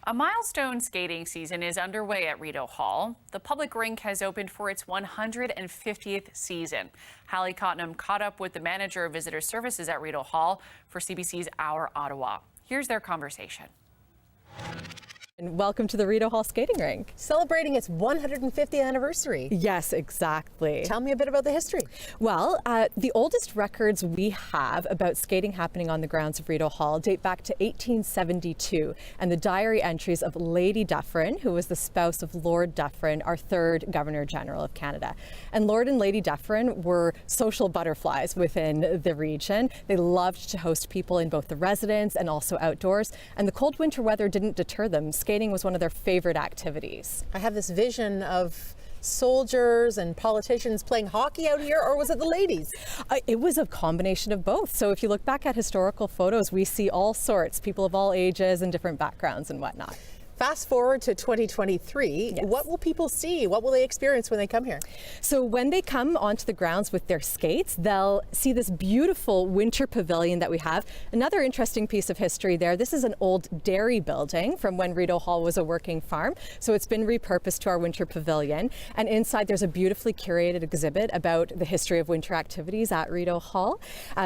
A milestone skating season is underway at Rideau Hall. The public rink has opened for its 150th season. Hallie Cottenham caught up with the manager of visitor services at Rideau Hall for CBC's Our Ottawa. Here's their conversation. And welcome to the Rideau Hall skating rink. Celebrating its 150th anniversary. Yes, exactly. Tell me a bit about the history. Well, the oldest records we have about skating happening on the grounds of Rideau Hall date back to 1872 and the diary entries of Lady Dufferin, who was the spouse of Lord Dufferin, our third Governor General of Canada. And Lord and Lady Dufferin were social butterflies within the region. They loved to host people in both the residence and also outdoors, and the cold winter weather didn't deter them. Skating was one of their favorite activities. I have this vision of soldiers and politicians playing hockey out here, or was it the ladies? It was a combination of both. So if you look back at historical photos, we see all sorts, people of all ages and different backgrounds and whatnot. Fast forward to 2023, Yes. What will people see? What will they experience when they come here? So when they come onto the grounds with their skates, they'll see this beautiful winter pavilion that we have. Another interesting piece of history there, this is an old dairy building from when Rideau Hall was a working farm. So it's been repurposed to our winter pavilion. And inside there's a beautifully curated exhibit about the history of winter activities at Rideau Hall.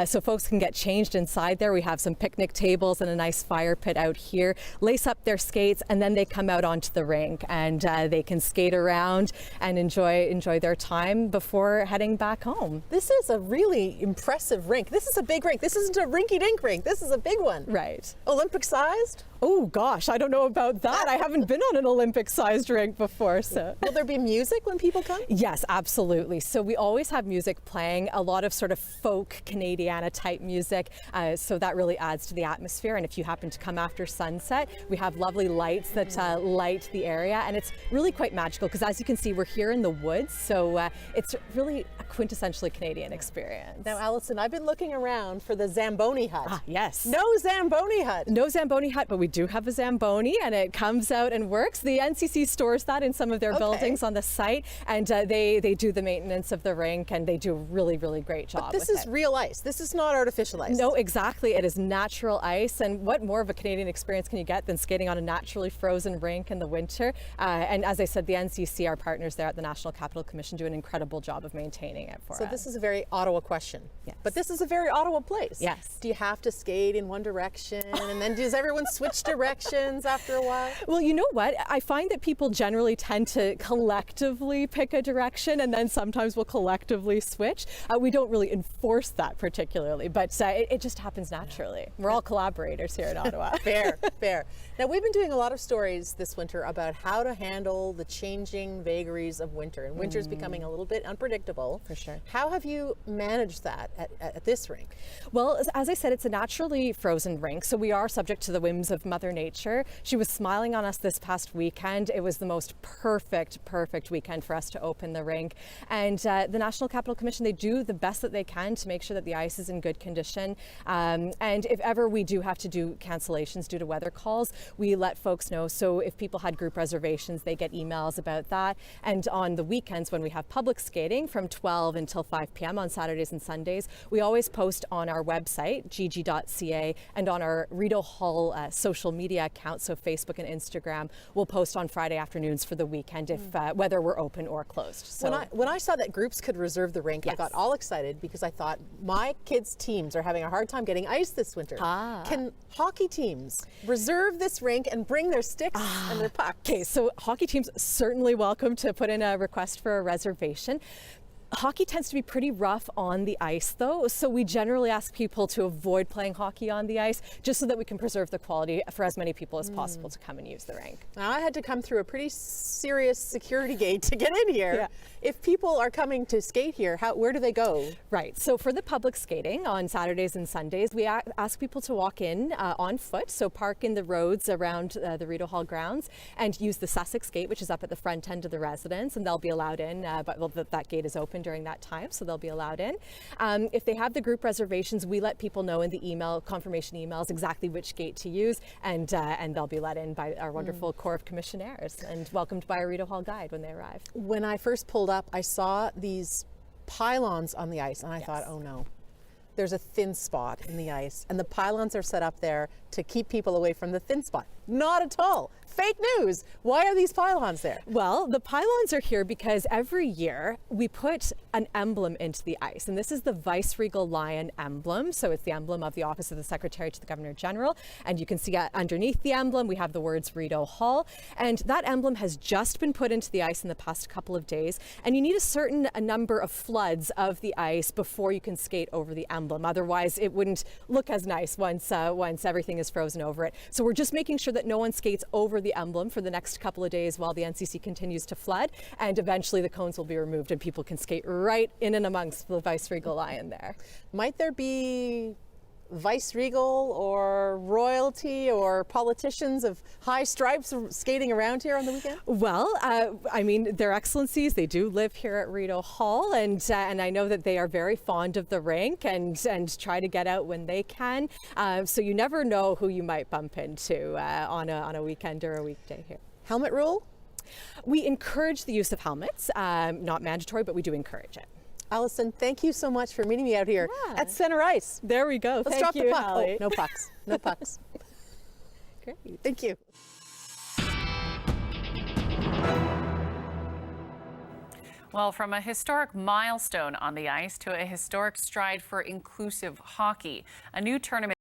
So folks can get changed inside there. We have some picnic tables and a nice fire pit out here. Lace up their skates and then they come out onto the rink and they can skate around and enjoy their time before heading back home. This is a really impressive rink. This is a big rink. This isn't a rinky-dink rink. This is a big one. Right. Olympic sized? Oh gosh, I don't know about that. I haven't been on an Olympic-sized rink before, so. Will there be music when people come? Yes, absolutely. So we always have music playing, a lot of sort of folk Canadiana type music. So that really adds to the atmosphere. And if you happen to come after sunset, we have lovely lights that light the area. And it's really quite magical because as you can see, we're here in the woods. So it's really a quintessentially Canadian experience. Now, Alison, I've been looking around for the Zamboni hut. Ah, yes. No Zamboni hut. No Zamboni hut, but we do have a Zamboni and it comes out and works. The NCC stores that in some of their buildings on the site, and they do the maintenance of the rink and they do a really, really great job. But this is real ice. This is not artificial ice. No, exactly. It is natural ice, and what more of a Canadian experience can you get than skating on a naturally frozen rink in the winter? And as I said, the NCC, our partners there at the National Capital Commission, do an incredible job of maintaining it for us. So this is a very Ottawa question. Yes. But this is a very Ottawa place. Yes. Do you have to skate in one direction and then does everyone switch directions after a while? Well, you know what? I find that people generally tend to collectively pick a direction and then sometimes will collectively switch. We don't really enforce that particularly, but it just happens naturally. We're all collaborators here in Ottawa. Fair, fair. Now, we've been doing a lot of stories this winter about how to handle the changing vagaries of winter, and winter's becoming a little bit unpredictable. For sure. How have you managed that at this rink? Well, as I said, it's a naturally frozen rink, so we are subject to the whims of Mother Nature. She was smiling on us this past weekend. It was the most perfect weekend for us to open the rink. And the National Capital Commission, they do the best that they can to make sure that the ice is in good condition. And if ever we do have to do cancellations due to weather calls, we let folks know. So if people had group reservations, they get emails about that. And on the weekends when we have public skating from 12 until 5 p.m. on Saturdays and Sundays, we always post on our website, gg.ca, and on our Rideau Hall social media accounts, so Facebook and Instagram, we'll post on Friday afternoons for the weekend if whether we're open or closed. So when I saw that groups could reserve the rink, Yes. I got all excited because I thought my kids' teams are having a hard time getting ice this winter. Can hockey teams reserve this rink and bring their sticks and their pucks? Okay, so hockey teams certainly welcome to put in a request for a reservation. Hockey tends to be pretty rough on the ice though, so we generally ask people to avoid playing hockey on the ice just so that we can preserve the quality for as many people as possible to come and use the rink. Now, I had to come through a pretty serious security gate to get in here. Yeah. If people are coming to skate here, where do they go? Right, so for the public skating on Saturdays and Sundays, we ask people to walk in on foot, so park in the roads around the Rideau Hall grounds and use the Sussex gate, which is up at the front end of the residence, and they'll be allowed in, but that gate is open during that time, so they'll be allowed in. If they have the group reservations, we let people know in the email, confirmation emails, exactly which gate to use, and they'll be let in by our wonderful Corps of Commissionaires and welcomed by a Rideau Hall guide when they arrive. When I first pulled up, I saw these pylons on the ice, and I thought, oh no. There's a thin spot in the ice, and the pylons are set up there to keep people away from the thin spot. Not at all. Fake news. Why are these pylons there? Well, the pylons are here because every year we put an emblem into the ice, and this is the Viceregal Lion emblem. So it's the emblem of the Office of the Secretary to the Governor General, and you can see underneath the emblem we have the words Rideau Hall, and that emblem has just been put into the ice in the past couple of days, and you need a number of floods of the ice before you can skate over the emblem. Otherwise, it wouldn't look as nice once everything is frozen over it. So we're just making sure that no one skates over the emblem for the next couple of days while the NCC continues to flood, and eventually the cones will be removed and people can skate right in and amongst the Viceregal Lion there. Might there be vice-regal or royalty or politicians of high stripes skating around here on the weekend? Well, I mean, their excellencies, they do live here at Rideau Hall, and I know that they are very fond of the rink and try to get out when they can. So you never know who you might bump into on a weekend or a weekday here. Helmet rule? We encourage the use of helmets, not mandatory, but we do encourage it. Alison, thank you so much for meeting me out here at Center Ice. There we go. Let's Thank drop you, the puck. Hallie. Oh, no pucks. No pucks. Great. Thank you. Well, from a historic milestone on the ice to a historic stride for inclusive hockey, a new tournament